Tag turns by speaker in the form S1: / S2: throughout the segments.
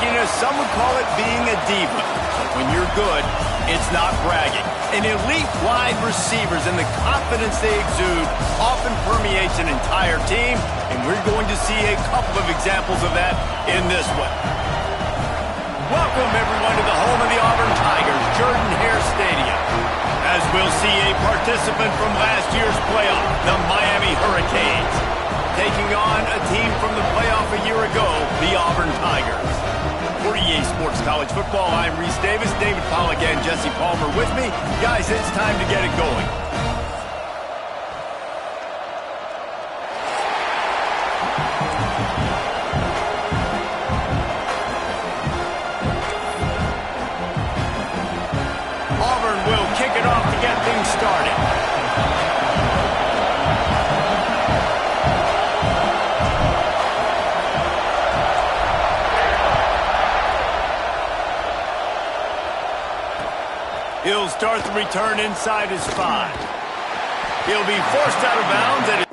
S1: cockiness, some would call it being a diva. But when you're good, it's not bragging. An elite wide receivers and the confidence they exude often permeates an entire team, and we're going to see a couple of examples of that in this one. Welcome, everyone, to the home of the Auburn Tigers, Jordan-Hare Stadium. As we'll see a participant from last year's playoff, the Miami Hurricanes, taking on a team from the playoff a year ago, the Auburn Tigers. For EA Sports College Football, I'm Reese Davis, David Pollack and Jesse Palmer with me. Guys, it's time to get it going. Auburn will kick it off to get things started. He'll start the return inside his 5. He'll be forced out of bounds at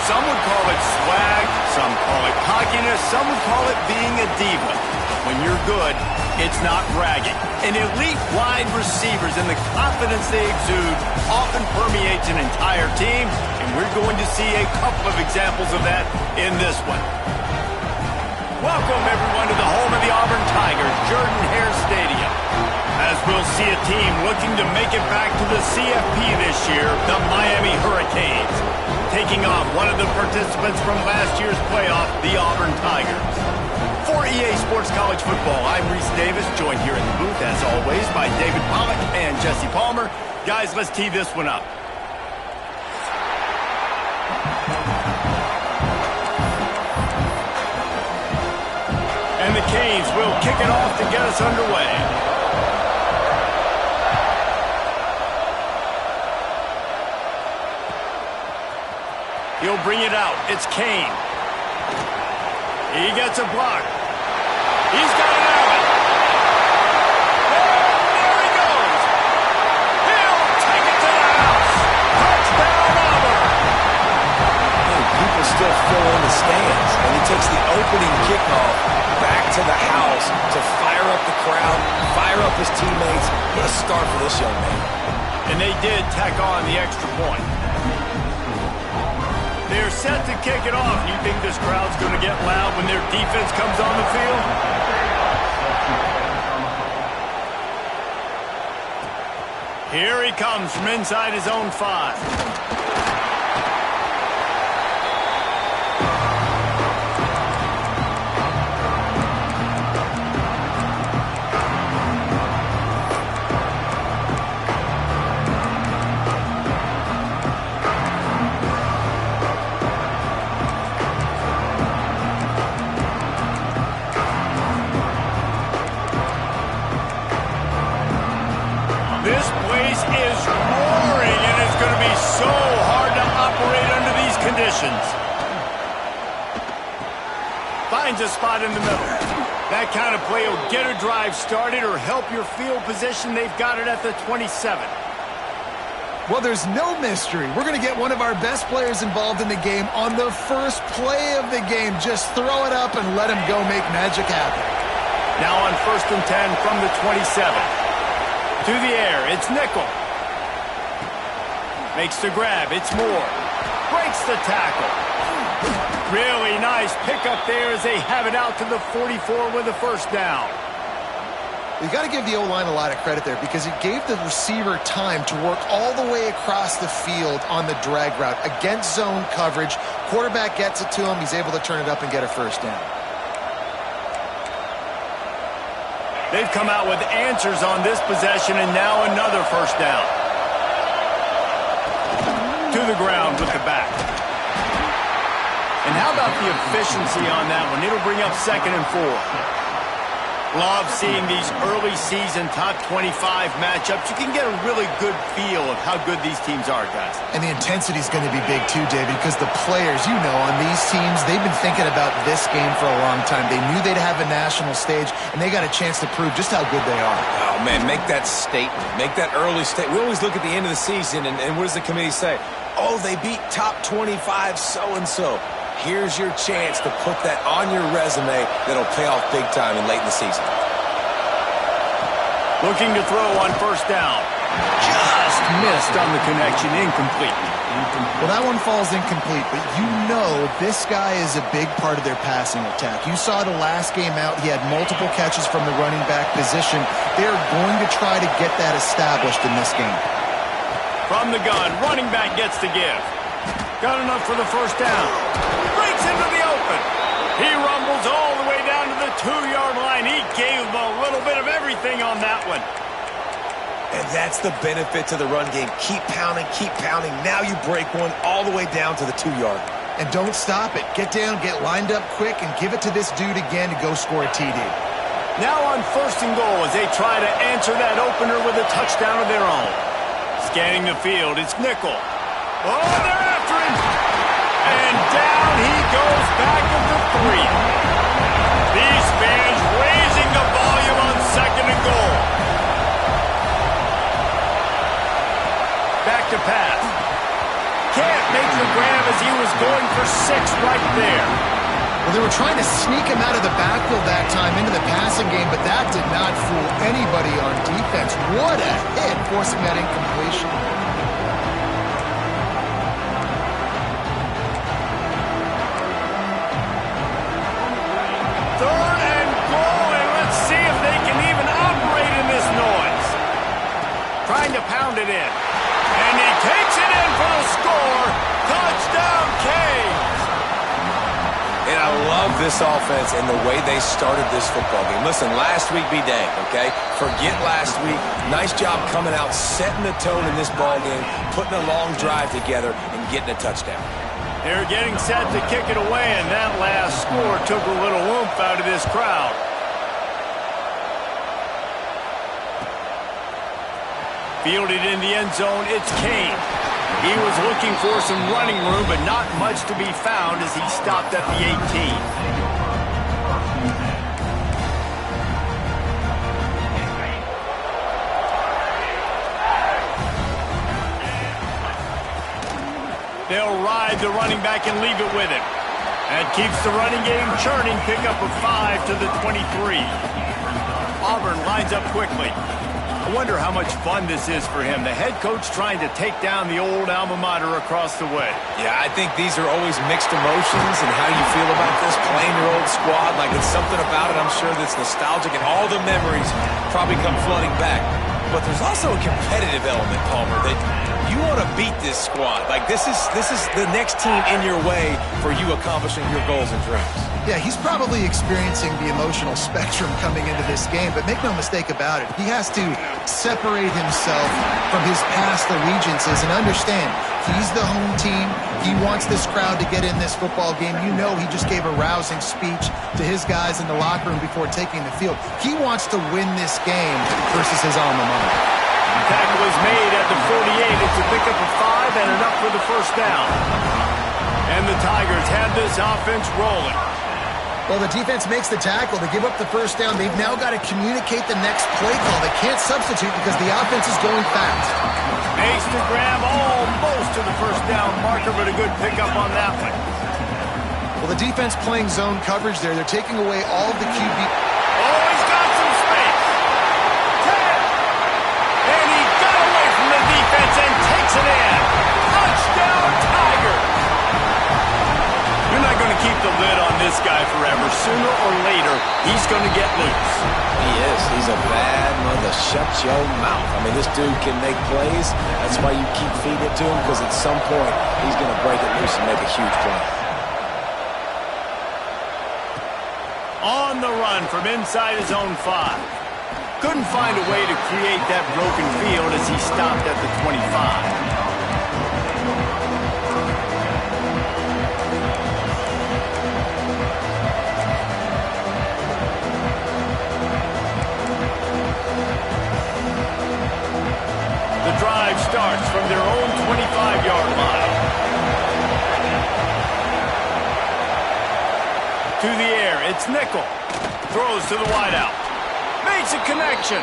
S1: some would call it swag, some call it cockiness, some would call it being a diva. When you're good, it's not bragging. An elite wide receivers and the confidence they exude often permeates an entire team, and we're going to see a couple of examples of that in this one. Welcome, everyone, to the home of the Auburn Tigers, Jordan-Hare Stadium. As we'll see a team looking to make it back to the CFP this year, the Miami Hurricanes, taking on one of the participants from last year's playoff, the Auburn Tigers. For EA Sports College Football, I'm Reese Davis, joined here in the booth, as always, by David Pollack and Jesse Palmer. Guys, let's tee this one up. And the Canes will kick it off to get us underway. He'll bring it out. It's Kane. He gets a block. He's got it out. Oh, there he goes. He'll take it to the house. Touchdown, Auburn.
S2: And people still fill in the stands. And he takes the opening kickoff back to the house to fire up the crowd, fire up his teammates. What a start for this young man.
S1: And they did tack on the extra point. They're set to kick it off. You think this crowd's going to get loud when their defense comes on the field? Here he comes from inside his own 5. conditions. Finds a spot in the middle. That kind of play will get a drive started or help your field position. They've got it at the 27.
S3: Well, there's no mystery. We're going to get one of our best players involved in the game on the first play of the game. Just throw it up and let him go make magic happen.
S1: Now on 1st and 10 from the 27. To the air, it's Nickel. Makes the grab, it's Moore. Breaks the tackle. Really nice pickup there as they have it out to the 44 with a first down.
S3: You got to give the O-line a lot of credit there because it gave the receiver time to work all the way across the field on the drag route against zone coverage. Quarterback gets it to him. He's able to turn it up and get a first down.
S1: They've come out with answers on this possession, and now another first down. To the ground with the back. And how about the efficiency on that one? It'll bring up 2nd and 4. Love seeing these early season top 25 matchups. You can get a really good feel of how good these teams are, guys.
S3: And the intensity is going to be big too, David, because the players, you know, on these teams, they've been thinking about this game for a long time. They knew they'd have a national stage, and they got a chance to prove just how good they are.
S2: Oh, man, make that statement. Make that early statement. We always look at the end of the season, and what does the committee say? Oh, they beat top 25 so-and-so. Here's your chance to put that on your resume that'll pay off big time and late in the season.
S1: Looking to throw on first down. Just missed on the connection. Incomplete.
S3: Well, that one falls incomplete, but you know this guy is a big part of their passing attack. You saw the last game out. He had multiple catches from the running back position. They're going to try to get that established in this game.
S1: From the gun, running back gets the give. Got enough for the first down. Breaks into the open. He rumbles all the way down to the 2-yard line. He gave him a little bit of everything on that one.
S2: And that's the benefit to the run game. Keep pounding, keep pounding. Now you break one all the way down to the 2-yard.
S3: And don't stop it. Get down, get lined up quick, and give it to this dude again to go score a TD.
S1: Now on 1st and goal as they try to answer that opener with a touchdown of their own. Scanning the field, it's Nickel. Oh, they're after him. And down he goes back at the 3. These fans raising the volume on 2nd and goal. Back to pass. Can't make the grab as he was going for 6 right there.
S3: Well, they were trying to sneak him out of the backfield that time into the passing game, but that did not fool anybody on defense. What a hit, forcing that incompletion.
S1: Trying to pound it in. And he takes it in for the score. Touchdown, Canes.
S2: And I love this offense and the way they started this football game. Listen, last week be dang, okay? Forget last week. Nice job coming out, setting the tone in this ball game, putting a long drive together, and getting a touchdown.
S1: They're getting set to kick it away, and that last score took a little oomph out of this crowd. Fielded in the end zone, it's Kane. He was looking for some running room, but not much to be found as he stopped at the 18. They'll ride the running back and leave it with him. That keeps the running game churning. Pick up a 5 to the 23. Auburn lines up quickly. I wonder how much fun this is for him. The head coach trying to take down the old alma mater across the way.
S2: Yeah, I think these are always mixed emotions and how you feel about this, playing your old squad. Like, it's something about it, I'm sure, that's nostalgic, and all the memories probably come flooding back. But there's also a competitive element, Palmer, that you want to beat this squad. Like, this is the next team in your way for you accomplishing your goals and dreams.
S3: Yeah, he's probably experiencing the emotional spectrum coming into this game, but make no mistake about it. He has to separate himself from his past allegiances and understand he's the home team. He wants this crowd to get in this football game. You know he just gave a rousing speech to his guys in the locker room before taking the field. He wants to win this game versus his alma mater.
S1: Tackle is made at the 48. It's a pickup of 5 and enough for the first down. And the Tigers have this offense rolling.
S3: Well, the defense makes the tackle. They give up the first down. They've now got to communicate the next play call. They can't substitute because the offense is going fast.
S1: Makes the grab almost to the first down marker, but a good pickup on that one.
S3: Well, the defense playing zone coverage there. They're taking away all of the QB.
S1: Oh, he's got some space. 10. And he got away from the defense and takes it in. Touchdown, Tigers. You're not going to keep the lid on this guy forever. Sooner or later, he's going to get loose.
S2: He is. He's a bad mother. Shut your mouth. I mean, this dude can make plays. That's why you keep feeding it to him, because at some point, he's going to break it loose and make a huge play.
S1: On the run from inside his own 5. Couldn't find a way to create that broken field as he stopped at the 25. The drive starts from their own 25-yard line. To the air, it's Nickel. Throws to the wideout. Makes a connection.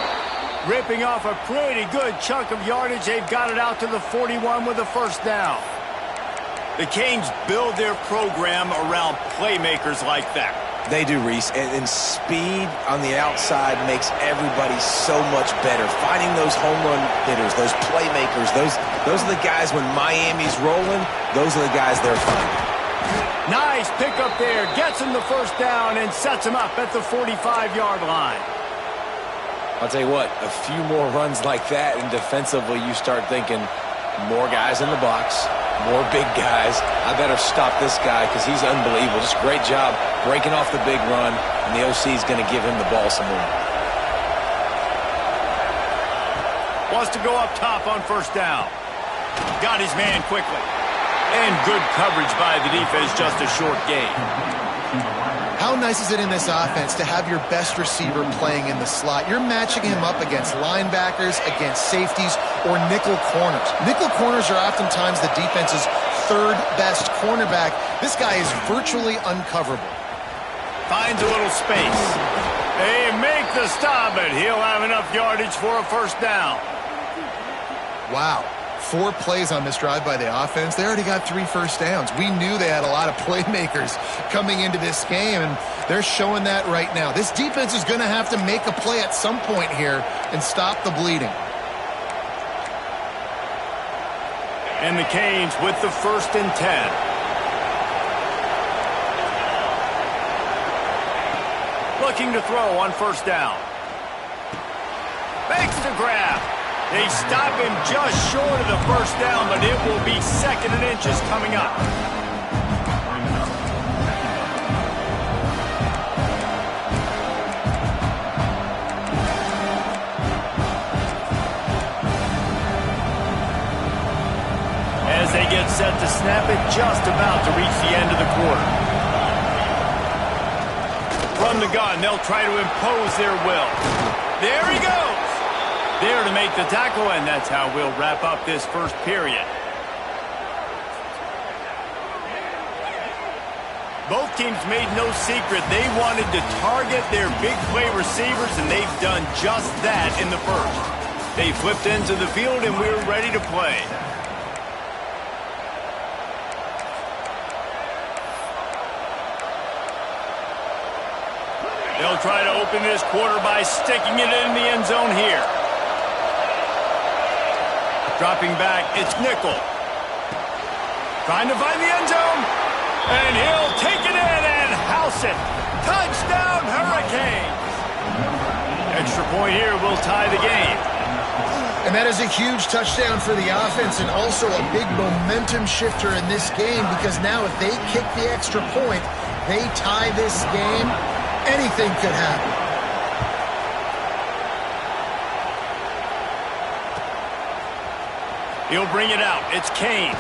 S1: Ripping off a pretty good chunk of yardage. They've got it out to the 41 with a first down. The Canes build their program around playmakers like that.
S2: They do, Reese, and speed on the outside makes everybody so much better. Finding those home run hitters, those playmakers, those are the guys when Miami's rolling, those are the guys they're finding.
S1: Nice pickup there. Gets him the first down and sets him up at the 45-yard line.
S2: I'll tell you what, a few more runs like that, and defensively you start thinking more guys in the box, more big guys. I better stop this guy because he's unbelievable. Just great job breaking off the big run, and the OC is going to give him the ball some more.
S1: Wants to go up top on first down. Got his man quickly. And good coverage by the defense, just a short gain.
S3: How nice is it in this offense to have your best receiver playing in the slot? You're matching him up against linebackers, against safeties, or nickel corners. Nickel corners are oftentimes the defense's third best cornerback. This guy is virtually uncoverable.
S1: Finds a little space. They make the stop, but he'll have enough yardage for a first down.
S3: Wow. 4 plays on this drive by the offense. They already got 3 first downs. We knew they had a lot of playmakers coming into this game, and they're showing that right now. This defense is going to have to make a play at some point here and stop the bleeding.
S1: And the Canes with the 1st and 10. Looking to throw on first down. Makes the grab. They stop him just short of the first down, but it will be 2nd and inches coming up. As they get set to snap it, just about to reach the end of the quarter. From the gun, they'll try to impose their will. There he goes. There to make the tackle, and that's how we'll wrap up this first period. Both teams made no secret they wanted to target their big play receivers, and they've done just that in the first. They flipped into the field, and we're ready to play. They'll try to open this quarter by sticking it in the end zone here. Dropping back, it's Nickel. Trying to find the end zone. And he'll take it in and house it. Touchdown, Hurricanes. Extra point here will tie the game.
S3: And that is a huge touchdown for the offense and also a big momentum shifter in this game, because now if they kick the extra point, they tie this game, anything could happen.
S1: He'll bring it out. It's Kane.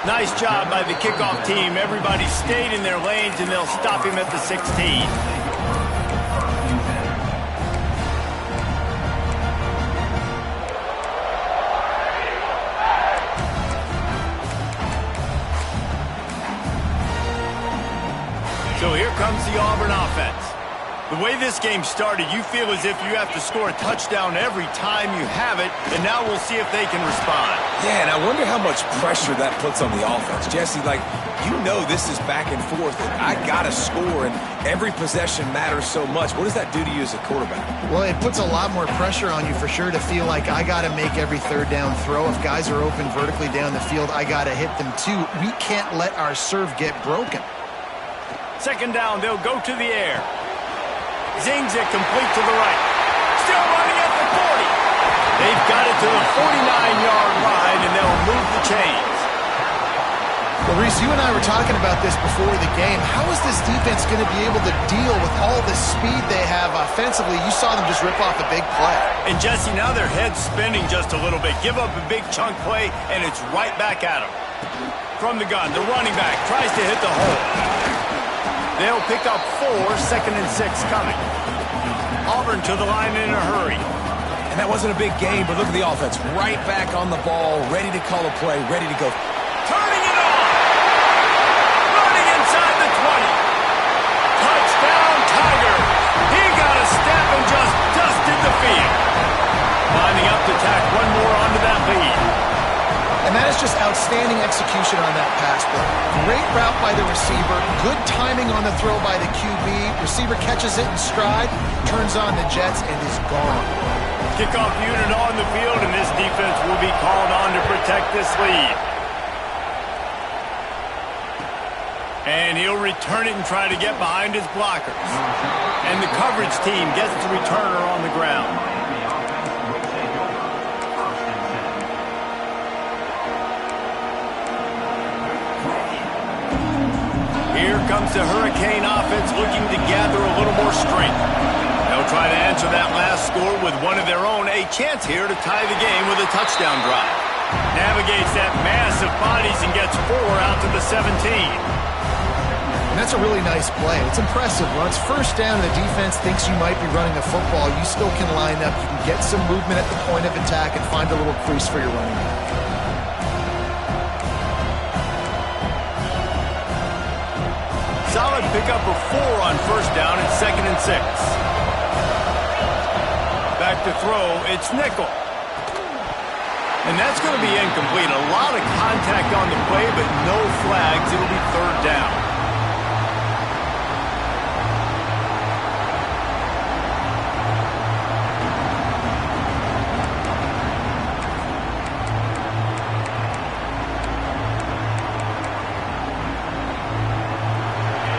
S1: Nice job by the kickoff team. Everybody stayed in their lanes, and they'll stop him at the 16. So here comes the Auburn offense. The way this game started, you feel as if you have to score a touchdown every time you have it, and now we'll see if they can respond.
S2: Yeah, and I wonder how much pressure that puts on the offense. Jesse, like, you know this is back and forth, and I got to score, and every possession matters so much. What does that do to you as a quarterback?
S3: Well, it puts a lot more pressure on you for sure to feel like I got to make every third down throw. If guys are open vertically down the field, I got to hit them too. We can't let our serve get broken.
S1: Second down, they'll go to the air. Zings it complete to the right. Still running at the 40. They've got it to the 49-yard line, and they'll move the chains.
S3: Well, Reese, you and I were talking about this before the game. How is this defense going to be able to deal with all the speed they have offensively? You saw them just rip off a big play.
S1: And, Jesse, now their head's spinning just a little bit. Give up a big chunk play, and it's right back at them. From the gun, the running back tries to hit the hole. They'll pick up 4, 2nd and 6 coming. Auburn to the line in a hurry.
S2: And that wasn't a big game, but look at the offense. Right back on the ball, ready to call a play, ready to go.
S1: Turning it on. Running inside the 20. Touchdown, Tiger. He got a step and just dusted the field. Lining up to tack one more onto that lead.
S3: And that is just outstanding execution on that pass play. Great route by the receiver, good timing on the throw by the QB. Receiver catches it in stride, turns on the jets, and is gone.
S1: Kickoff unit on the field, and this defense will be called on to protect this lead. And he'll return it and try to get behind his blockers. And the coverage team gets the returner on the ground. Here comes the Hurricane offense looking to gather a little more strength. They'll try to answer that last score with one of their own. A chance here to tie the game with a touchdown drive. Navigates that mass of bodies and gets 4 out to the 17.
S3: And that's a really nice play. It's impressive. Once first down, the defense thinks you might be running the football. You still can line up. You can get some movement at the point of attack and find a little crease for your running back.
S1: Solid pickup of 4 on first down and 2nd and 6. Back to throw, it's Nickel. And that's going to be incomplete. A lot of contact on the play, but no flags. It'll be 3rd down.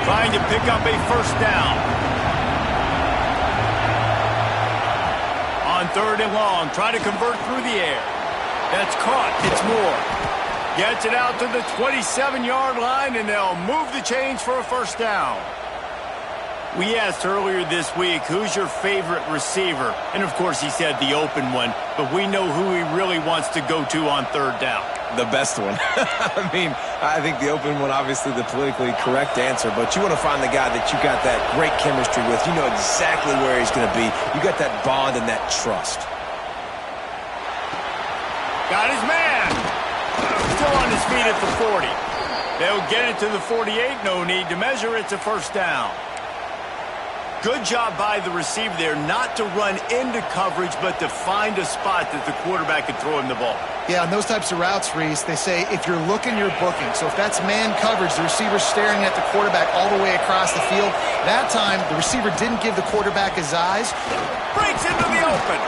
S1: Trying to pick up a first down. On 3rd and long, try to convert through the air. That's caught. It's Moore. Gets it out to the 27-yard line, and they'll move the chains for a first down. We asked earlier this week, who's your favorite receiver? And, of course, he said the open one, but we know who he really wants to go to on 3rd down.
S2: The best one. I mean, I think the open one, obviously the politically correct answer, but you want to find the guy that you got that great chemistry with. You know exactly where he's going to be. You got that bond and that trust.
S1: Got his man. Still on his feet at the 40. They'll get it to the 48. No need to measure. It's a first down. Good job by the receiver there not to run into coverage, but to find a spot that the quarterback could throw him the ball.
S3: Yeah, on those types of routes, Reese, they say if you're looking, you're booking. So if that's man coverage, the receiver's staring at the quarterback all the way across the field. That time, the receiver didn't give the quarterback his eyes.
S1: Breaks into the open.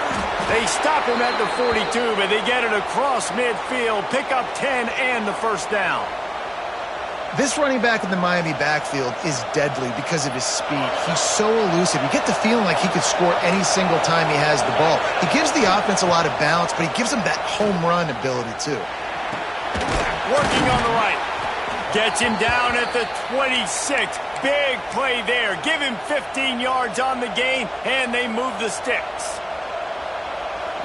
S1: They stop him at the 42, but they get it across midfield. Pick up 10 and the first down.
S3: This running back in the Miami backfield is deadly because of his speed. He's so elusive. You get the feeling like he could score any single time he has the ball. He gives the offense a lot of balance, but he gives them that home run ability too.
S1: Working on the right. Gets him down at the 26. Big play there. Give him 15 yards on the gain, and they move the sticks.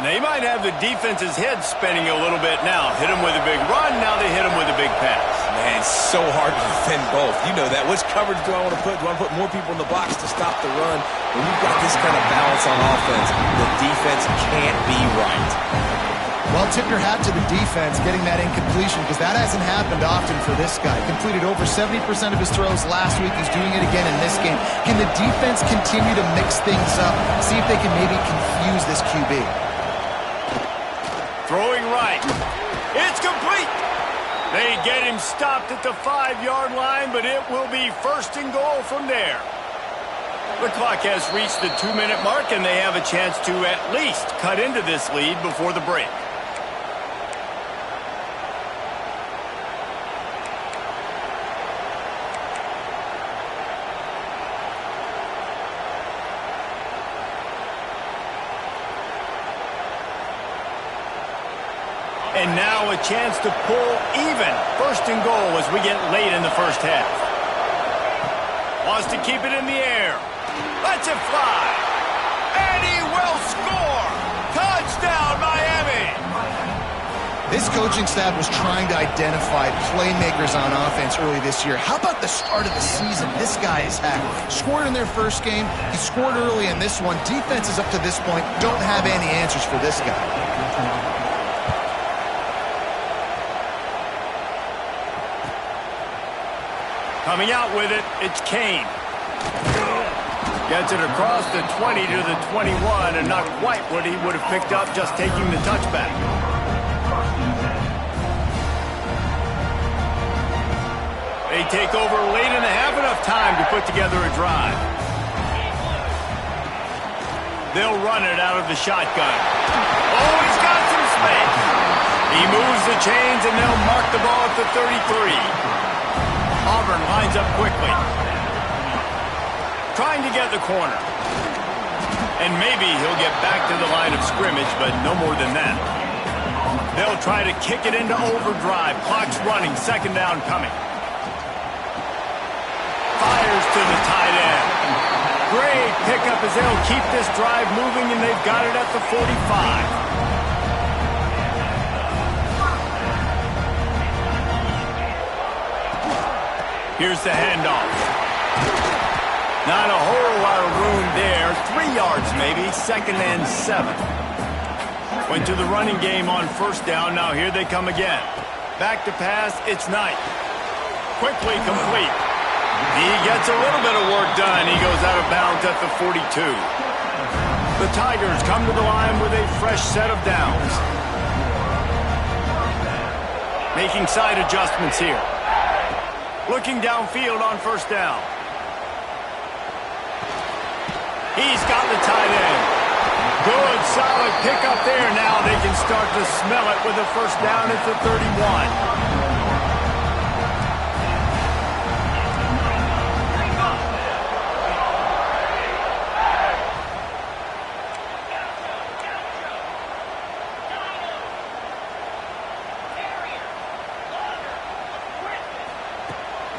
S1: They might have the defense's head spinning a little bit now. Hit him with a big run, now they hit him with a big pass.
S2: Man, it's so hard to defend both. You know that. Which coverage do I want to put? Do I want to put more people in the box to stop the run? When you've got this kind of balance on offense, the defense can't be right.
S3: Well, tip your hat to the defense getting that incompletion because that hasn't happened often for this guy. Completed over 70% of his throws last week. He's doing it again in this game. Can the defense continue to mix things up? See if they can maybe confuse this QB.
S1: Throwing right. It's complete. They get him stopped at the 5-yard line, but it will be first and goal from there. The clock has reached the 2-minute mark, and they have a chance to at least cut into this lead before the break. And now a chance to pull even. First and goal as we get late in the first half. Wants to keep it in the air. Lets it fly. And he will score. Touchdown, Miami.
S3: This coaching staff was trying to identify playmakers on offense early this year. How about the start of the season this guy has had? Scored in their first game. He scored early in this one. Defenses up to this point don't have any answers for this guy.
S1: Coming out with it, it's Kane. Gets it across the 20 to the 21, and not quite what he would have picked up just taking the touchback. They take over late in the half, enough time to put together a drive. They'll run it out of the shotgun. Oh, he's got some space. He moves the chains, and they'll mark the ball at the 33. Auburn lines up quickly. Trying to get the corner. And maybe he'll get back to the line of scrimmage, but no more than that. They'll try to kick it into overdrive. Clock's running. Second down coming. Fires to the tight end. Great pickup as they'll keep this drive moving, and they've got it at the 45. Here's the handoff. Not a whole lot of room there. 3 yards maybe. Second and 7. Went to the running game on first down. Now here they come again. Back to pass. It's Knight. Quickly complete. He gets a little bit of work done. He goes out of bounds at the 42. The Tigers come to the line with a fresh set of downs. Making side adjustments here. Looking downfield on first down. He's got the tight end. Good, solid pickup there. Now they can start to smell it with a first down at the 31.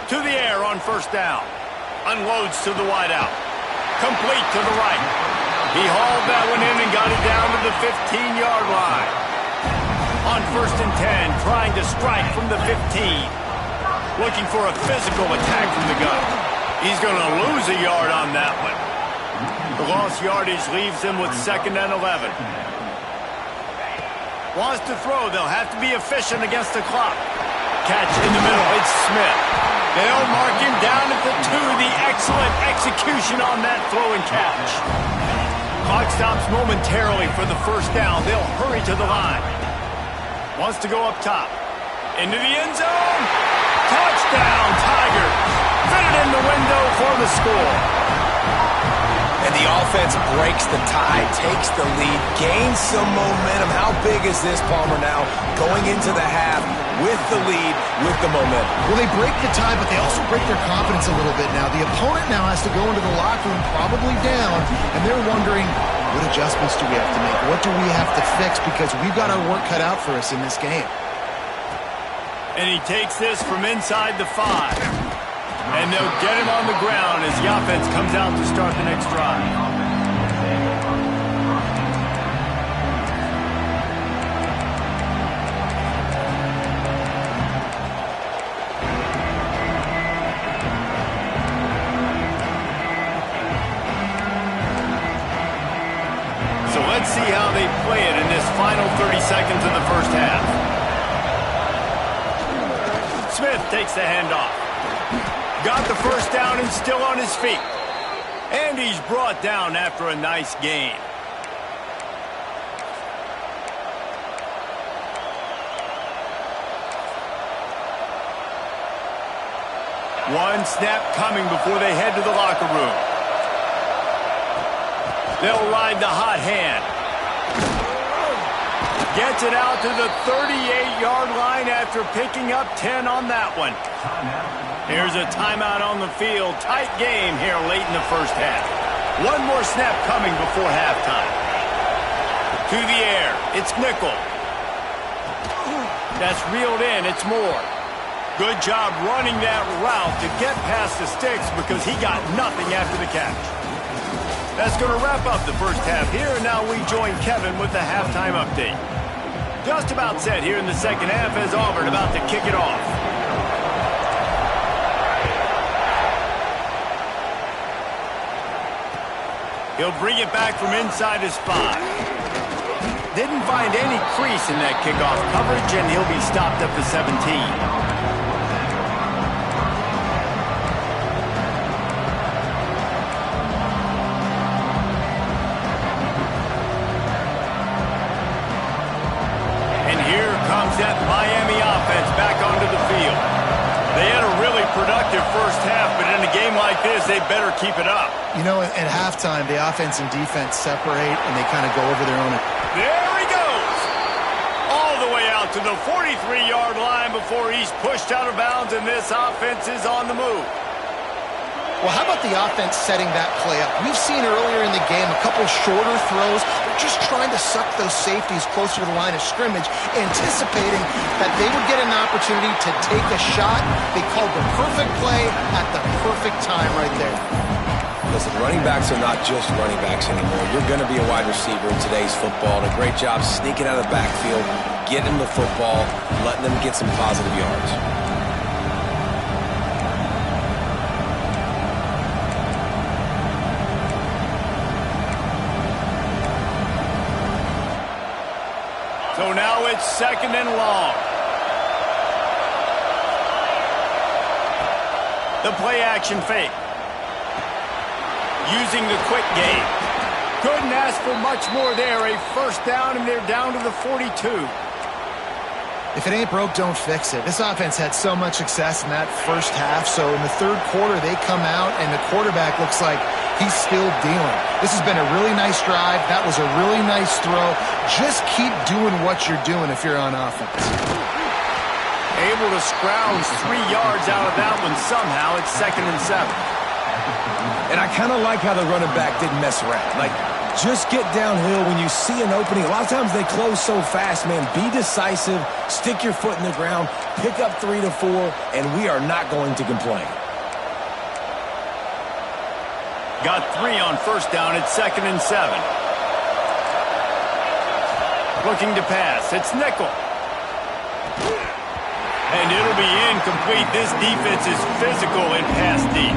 S1: To the air on first down. Unloads to the wideout. Complete to the right. He hauled that one in and got it down to the 15-yard line. On first and 10, trying to strike from the 15. Looking for a physical attack from the gun. He's going to lose a yard on that one. The lost yardage leaves him with second and 11. Wants to throw. They'll have to be efficient against the clock. Catch in the middle. It's Smith. They'll mark him down at the 2. The excellent execution on that throw and catch. Clock stops momentarily for the first down. They'll hurry to the line. Wants to go up top. Into the end zone. Touchdown, Tigers. Fit it in the window for the score.
S2: And the offense breaks the tie, takes the lead, gains some momentum. How big is this, Palmer, now going into the half with the lead, with the momentum?
S3: Well, they break the tie, but they also break their confidence a little bit now. The opponent now has to go into the locker room probably down, and they're wondering, what adjustments do we have to make? What do we have to fix? Because we've got our work cut out for us in this game.
S1: And he takes this from inside the 5. And they'll get him on the ground as the offense comes out to start the next drive. So let's see how they play it in this final 30 seconds of the first Smith takes the handoff. Got the first down and still on his feet. And he's brought down after a nice gain. One snap coming before they head to the locker room. They'll ride the hot hand. Gets it out to the 38-yard line after picking up 10 on that one. Here's a timeout on the field. Tight game here late in the first half. One more snap coming before halftime. To the air. It's Nickel. That's reeled in. It's Moore. Good job running that route to get past the sticks because he got nothing after the catch. That's going to wrap up the first half here, and now we join Kevin with the halftime update. Just about set here in the second half as Auburn about to kick it off. He'll bring it back from inside his spot. Didn't find any crease in that kickoff coverage, and he'll be stopped up to 17. That Miami offense back onto the field. They had a really productive first half, but in a game like this, they better keep it up.
S3: You know, at halftime, the offense and defense separate, and they kind of go over their own.
S1: There he goes! All the way out to the 43-yard line before he's pushed out of bounds, and this offense is on the move.
S3: Well, how about the offense setting that play up? We've seen earlier in the game a couple shorter throws. They're just trying to suck those safeties closer to the line of scrimmage, anticipating that they would get an opportunity to take a shot. They called the perfect play at the perfect time right there.
S2: Listen, running backs are not just running backs anymore. You're going to be a wide receiver in today's football. And a great job sneaking out of the backfield, getting the football, letting them get some positive yards.
S1: So now it's second and long. The play action fake. Using the quick game. Couldn't ask for much more there. A first down, and they're down to the 42.
S3: If it ain't broke, don't fix it. This offense had so much success in that first half, so in the third quarter they come out and the quarterback looks like he's still dealing. This has been a really nice drive. That was a really nice throw. Just keep doing what you're doing if you're on offense.
S1: Able to scrounge 3 yards out of that one somehow. It's 2nd and 7.
S2: And I kind of like how the running back didn't mess around. Like, just get downhill when you see an opening. A lot of times they close so fast, man. Be decisive, stick your foot in the ground, pick up 3 to 4, and we are not going to complain.
S1: Got 3 on first down. It's 2nd and 7. Looking to pass. It's Nickel. And it'll be incomplete. This defense is physical and pass deep.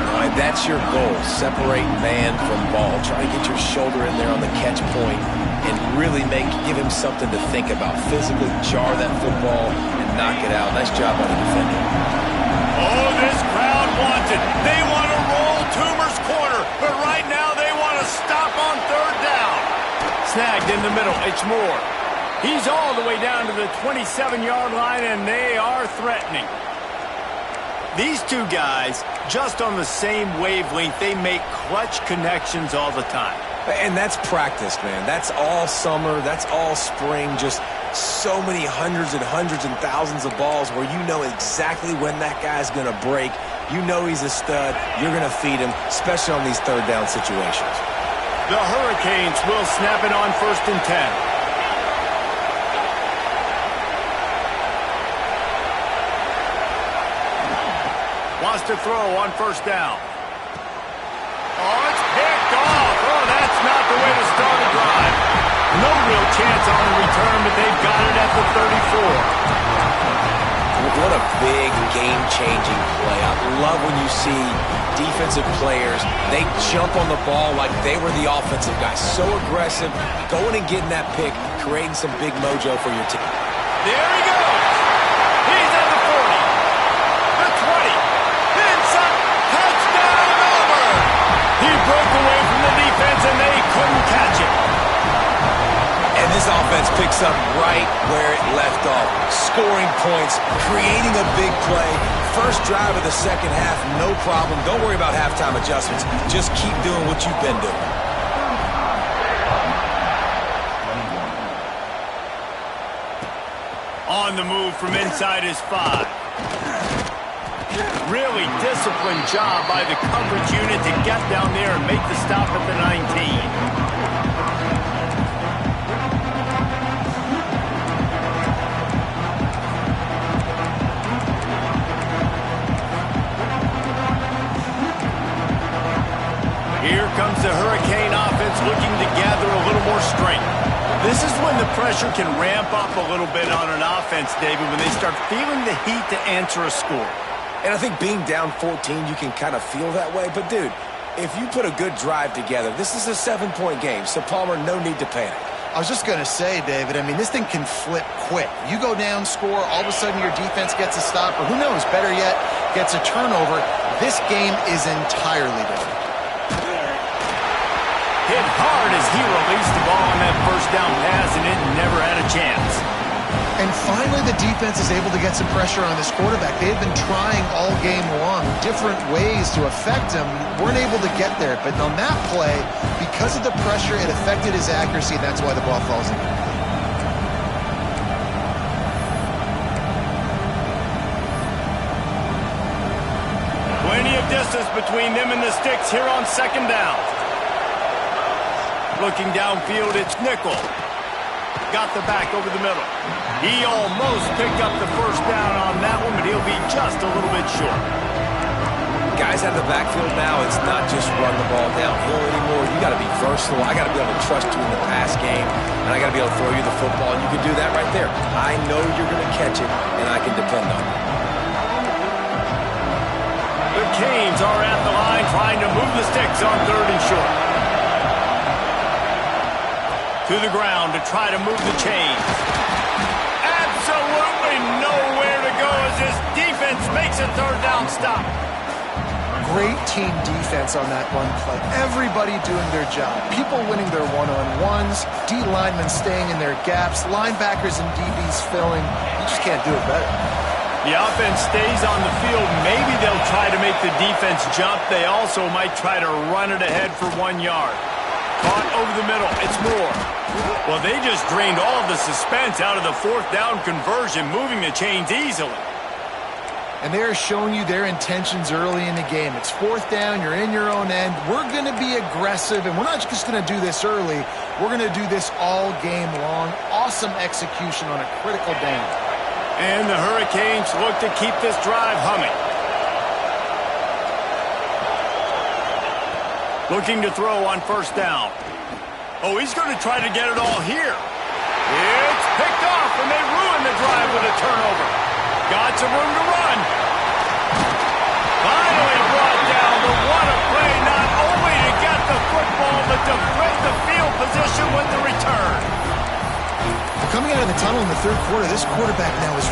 S2: All right, that's your goal. Separate man from ball. Try to get your shoulder in there on the catch point and really give him something to think about. Physically jar that football and knock it out. Nice job by the defender.
S1: Oh, this crowd wants it. They want to roll Toomer's corner, but right now they want to stop on third down. Snagged in the middle. It's Moore. He's all the way down to the 27-yard line, and they are threatening. These two guys, just on the same wavelength, they make clutch connections all the time.
S2: And that's practice, man. That's all summer. That's all spring. Just so many hundreds and thousands of balls where you know exactly when that guy's going to break. You know he's a stud. You're going to feed him, especially on these third down situations.
S1: The Hurricanes will snap it on 1st and 10. Wants to throw on first down. Oh, it's picked off. Oh, that's not the way to start a drive. No real chance on the return, but they've got it at the 34.
S2: What a big game-changing play. I love when you see defensive players, they jump on the ball like they were the offensive guys. So aggressive, going and getting that pick, creating some big mojo for your team.
S1: There he goes. He's at the 40.
S2: offense picks up right where it left off. Scoring points, creating a big play. First drive of the second half, no problem. Don't worry about halftime adjustments. Just keep doing what you've been doing.
S1: On the move from inside his 5. Really disciplined job by the coverage unit to get down there and make the stop at the 19. Here comes the Hurricane offense looking to gather a little more strength. This is when the pressure can ramp up a little bit on an offense, David, when they start feeling the heat to answer a score.
S2: And I think being down 14, you can kind of feel that way. But, dude, if you put a good drive together, this is a 7-point game. So, Palmer, no need to panic.
S3: I was just going to say, David, I mean, this thing can flip quick. You go down, score, all of a sudden your defense gets a stop, or who knows, better yet, gets a turnover. This game is entirely different.
S1: Hit hard as he released the ball on that first down pass, and it never had a chance.
S3: And finally, the defense is able to get some pressure on this quarterback. They had been trying all game long different ways to affect him. Weren't able to get there. But on that play, because of the pressure, it affected his accuracy, and that's why the ball falls in.
S1: Plenty of distance between them and the sticks here on second down. Looking downfield, it's Nickel. Got the back over the middle. He almost picked up the first down on that one, but he'll be just a little bit short.
S2: Guys out of the backfield now, it's not just run the ball downhill anymore. You got to be versatile. I got to be able to trust you in the pass game, and I got to be able to throw you the football, and you can do that right there. I know you're going to catch it, and I can depend on it.
S1: The Canes are at the line trying to move the sticks on 3rd and short. To the ground to try to move the chains. Absolutely nowhere to go as this defense makes a 3rd down stop.
S3: Great team defense on that run play. Everybody doing their job. People winning their one-on-ones. D linemen staying in their gaps. Linebackers and DBs filling. You just can't do it better.
S1: The offense stays on the field. Maybe they'll try to make the defense jump. They also might try to run it ahead for 1 yard. Caught over the middle. It's Moore. Well, they just drained all of the suspense out of the 4th down conversion, moving the chains easily.
S3: And they're showing you their intentions early in the game. It's 4th down. You're in your own end. We're going to be aggressive, and we're not just going to do this early. We're going to do this all game long. Awesome execution on a critical down.
S1: And the Hurricanes look to keep this drive humming. Looking to throw on 1st down. Oh, he's going to try to get it all here. It's picked off, and they ruin the drive with a turnover. Got some room to run. Finally brought down, but what a play, not only to get the football, but to flip the field position with the return.
S3: Coming out of the tunnel in the 3rd quarter, this quarterback now is